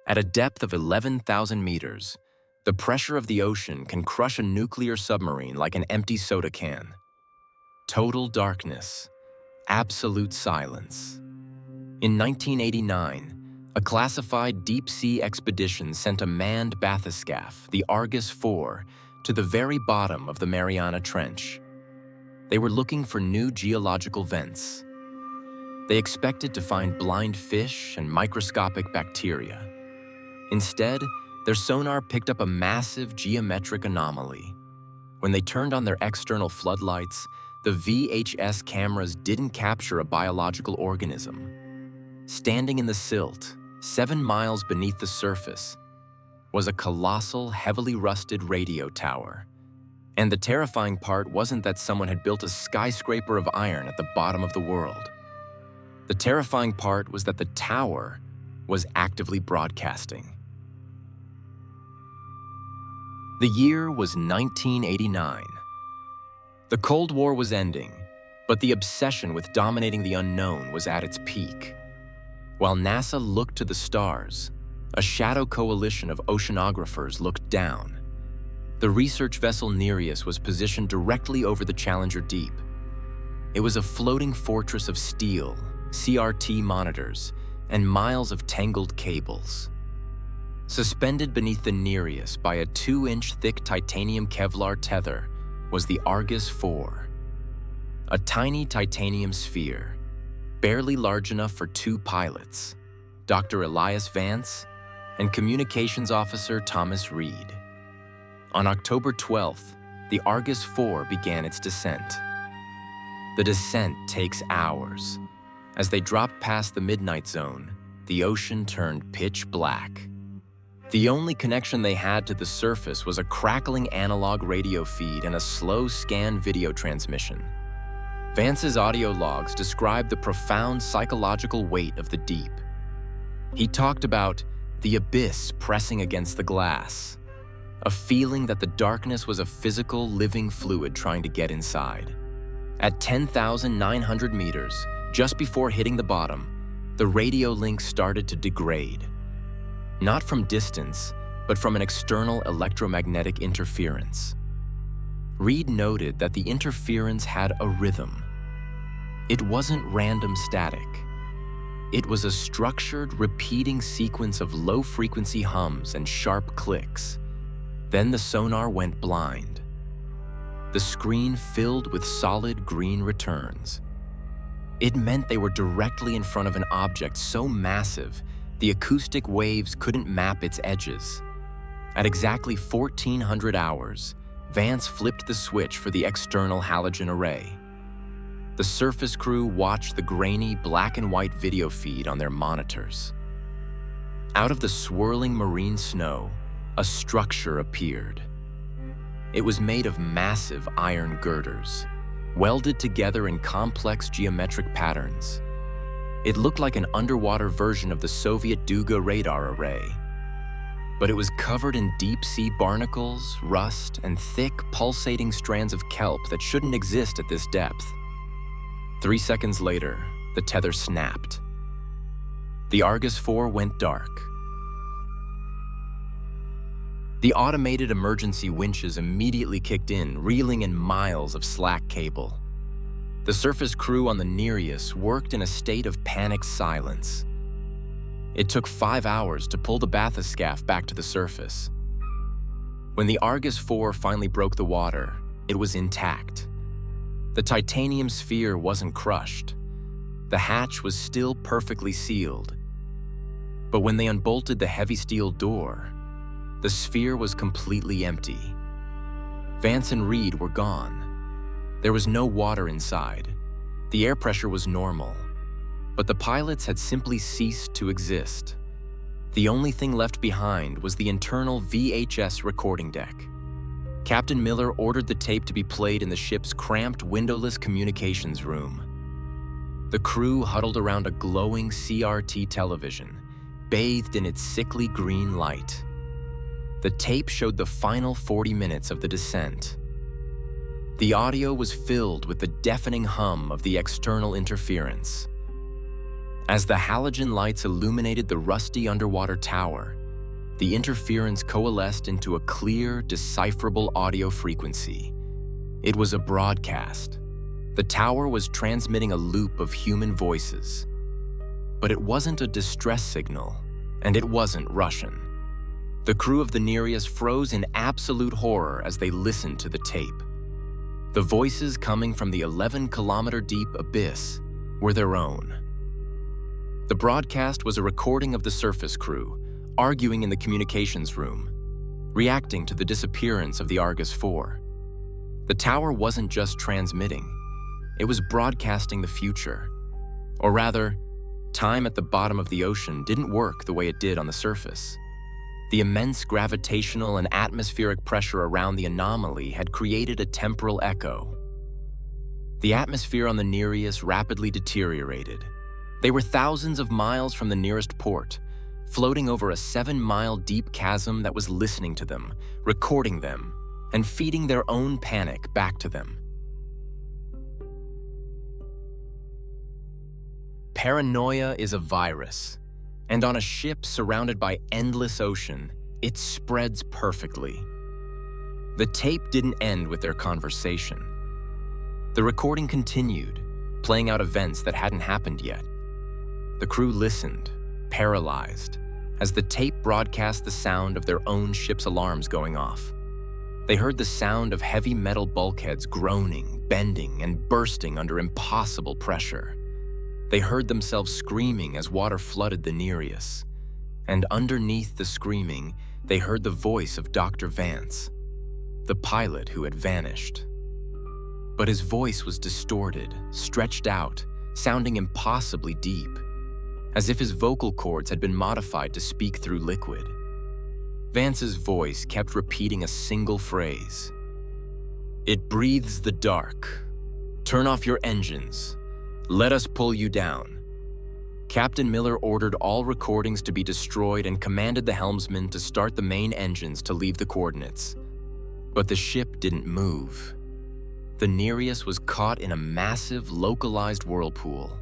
At a depth of 11,000 meters, the pressure of the ocean can crush a nuclear submarine like an empty soda can. Total darkness, absolute silence. In 1989, a classified deep-sea expedition sent a manned bathyscaphe, the Argus IV, to the very bottom of the Mariana Trench. They were looking for new geological vents. They expected to find blind fish and microscopic bacteria. Instead, their sonar picked up a massive geometric anomaly. When they turned on their external floodlights, the VHS cameras didn't capture a biological organism. Standing in the silt, 7 miles beneath the surface, was a colossal, heavily rusted radio tower. And the terrifying part wasn't that someone had built a skyscraper of iron at the bottom of the world. The terrifying part was that the tower was actively broadcasting. The year was 1989. The Cold War was ending, but the obsession with dominating the unknown was at its peak. While NASA looked to the stars, a shadow coalition of oceanographers looked down. The research vessel Nereus was positioned directly over the Challenger Deep. It was a floating fortress of steel, CRT monitors, and miles of tangled cables. Suspended beneath the Nereus by a 2-inch thick titanium Kevlar tether was the Argus IV, a tiny titanium sphere, barely large enough for 2 pilots, Dr. Elias Vance and Communications Officer Thomas Reed. On October 12th, the Argus IV began its descent. The descent takes hours. As they dropped past the midnight zone, the ocean turned pitch black. The only connection they had to the surface was a crackling analog radio feed and a slow scan video transmission. Vance's audio logs described the profound psychological weight of the deep. He talked about the abyss pressing against the glass, a feeling that the darkness was a physical, living fluid trying to get inside. At 10,900 meters, just before hitting the bottom, the radio link started to degrade. Not from distance, but from an external electromagnetic interference. Reed noted that the interference had a rhythm. It wasn't random static. It was a structured, repeating sequence of low-frequency hums and sharp clicks. Then the sonar went blind. The screen filled with solid green returns. It meant they were directly in front of an object so massive the acoustic waves couldn't map its edges. At exactly 1400 hours, Vance flipped the switch for the external halogen array. The surface crew watched the grainy black and white video feed on their monitors. Out of the swirling marine snow, a structure appeared. It was made of massive iron girders, welded together in complex geometric patterns. It looked like an underwater version of the Soviet Duga radar array. But it was covered in deep-sea barnacles, rust, and thick, pulsating strands of kelp that shouldn't exist at this depth. 3 seconds later, the tether snapped. The Argus IV went dark. The automated emergency winches immediately kicked in, reeling in miles of slack cable. The surface crew on the Nereus worked in a state of panicked silence. It took 5 hours to pull the bathyscaphe back to the surface. When the Argus IV finally broke the water, it was intact. The titanium sphere wasn't crushed. The hatch was still perfectly sealed. But when they unbolted the heavy steel door, the sphere was completely empty. Vance and Reed were gone. There was no water inside. The air pressure was normal, but the pilots had simply ceased to exist. The only thing left behind was the internal VHS recording deck. Captain Miller ordered the tape to be played in the ship's cramped, windowless communications room. The crew huddled around a glowing CRT television, bathed in its sickly green light. The tape showed the final 40 minutes of the descent. The audio was filled with the deafening hum of the external interference. As the halogen lights illuminated the rusty underwater tower, the interference coalesced into a clear, decipherable audio frequency. It was a broadcast. The tower was transmitting a loop of human voices. But it wasn't a distress signal, and it wasn't Russian. The crew of the Nereus froze in absolute horror as they listened to the tape. The voices coming from the 11-kilometer-deep abyss were their own. The broadcast was a recording of the surface crew, arguing in the communications room, reacting to the disappearance of the Argus 4. The tower wasn't just transmitting, it was broadcasting the future. Or rather, time at the bottom of the ocean didn't work the way it did on the surface. The immense gravitational and atmospheric pressure around the Anomaly had created a temporal echo. The atmosphere on the Nereus rapidly deteriorated. They were thousands of miles from the nearest port, floating over a 7-mile deep chasm that was listening to them, recording them, and feeding their own panic back to them. Paranoia is a virus, and on a ship surrounded by endless ocean, it spreads perfectly. The tape didn't end with their conversation. The recording continued, playing out events that hadn't happened yet. The crew listened, paralyzed, as the tape broadcast the sound of their own ship's alarms going off. They heard the sound of heavy metal bulkheads groaning, bending, and bursting under impossible pressure. They heard themselves screaming as water flooded the Nereus. And underneath the screaming, they heard the voice of Dr. Vance, the pilot who had vanished. But his voice was distorted, stretched out, sounding impossibly deep, as if his vocal cords had been modified to speak through liquid. Vance's voice kept repeating a single phrase. "It breathes the dark. Turn off your engines. Let us pull you down." Captain Miller ordered all recordings to be destroyed and commanded the helmsman to start the main engines to leave the coordinates. But the ship didn't move. The Nereus was caught in a massive, localized whirlpool.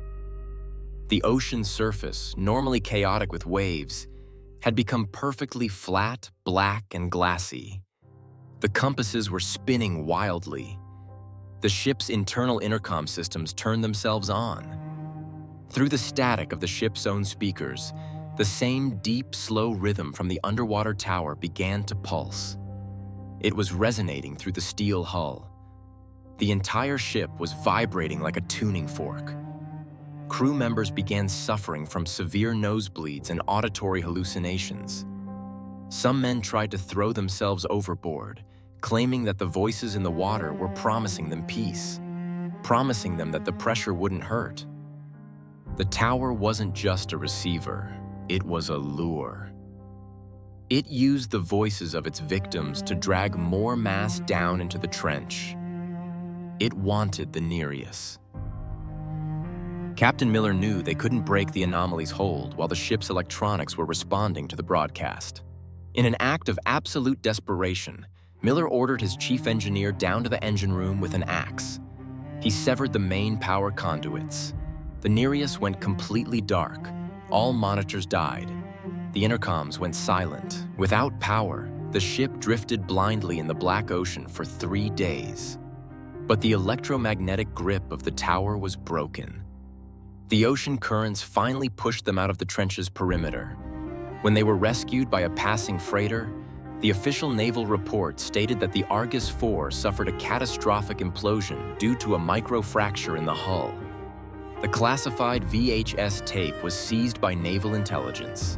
The ocean's surface, normally chaotic with waves, had become perfectly flat, black, and glassy. The compasses were spinning wildly. The ship's internal intercom systems turned themselves on. Through the static of the ship's own speakers, the same deep, slow rhythm from the underwater tower began to pulse. It was resonating through the steel hull. The entire ship was vibrating like a tuning fork. Crew members began suffering from severe nosebleeds and auditory hallucinations. Some men tried to throw themselves overboard, claiming that the voices in the water were promising them peace, promising them that the pressure wouldn't hurt. The tower wasn't just a receiver, it was a lure. It used the voices of its victims to drag more mass down into the trench. It wanted the Nereus. Captain Miller knew they couldn't break the Anomaly's hold while the ship's electronics were responding to the broadcast. In an act of absolute desperation, Miller ordered his chief engineer down to the engine room with an axe. He severed the main power conduits. The Nereus went completely dark. All monitors died. The intercoms went silent. Without power, the ship drifted blindly in the Black Ocean for 3 days. But the electromagnetic grip of the tower was broken. The ocean currents finally pushed them out of the trench's perimeter. When they were rescued by a passing freighter, the official naval report stated that the Argus 4 suffered a catastrophic implosion due to a microfracture in the hull. The classified VHS tape was seized by naval intelligence.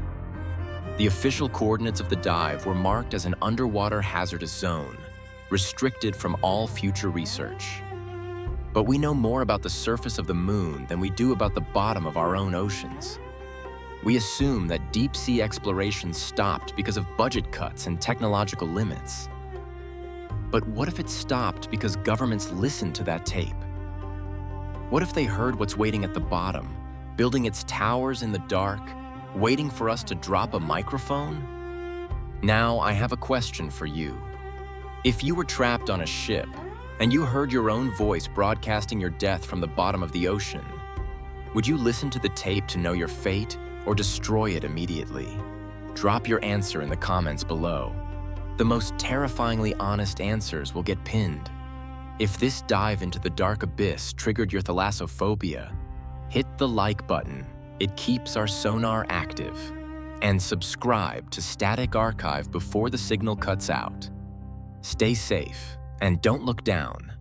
The official coordinates of the dive were marked as an underwater hazardous zone, restricted from all future research. But we know more about the surface of the moon than we do about the bottom of our own oceans. We assume that deep-sea exploration stopped because of budget cuts and technological limits. But what if it stopped because governments listened to that tape? What if they heard what's waiting at the bottom, building its towers in the dark, waiting for us to drop a microphone? Now, I have a question for you. If you were trapped on a ship, and you heard your own voice broadcasting your death from the bottom of the ocean, Would you listen to the tape to know your fate or destroy it immediately? Drop your answer in the comments below. The most terrifyingly honest answers will get pinned. If this dive into the dark abyss triggered your thalassophobia, hit the like button. It keeps our sonar active. And subscribe to Static Archive before the signal cuts out. Stay safe and don't look down.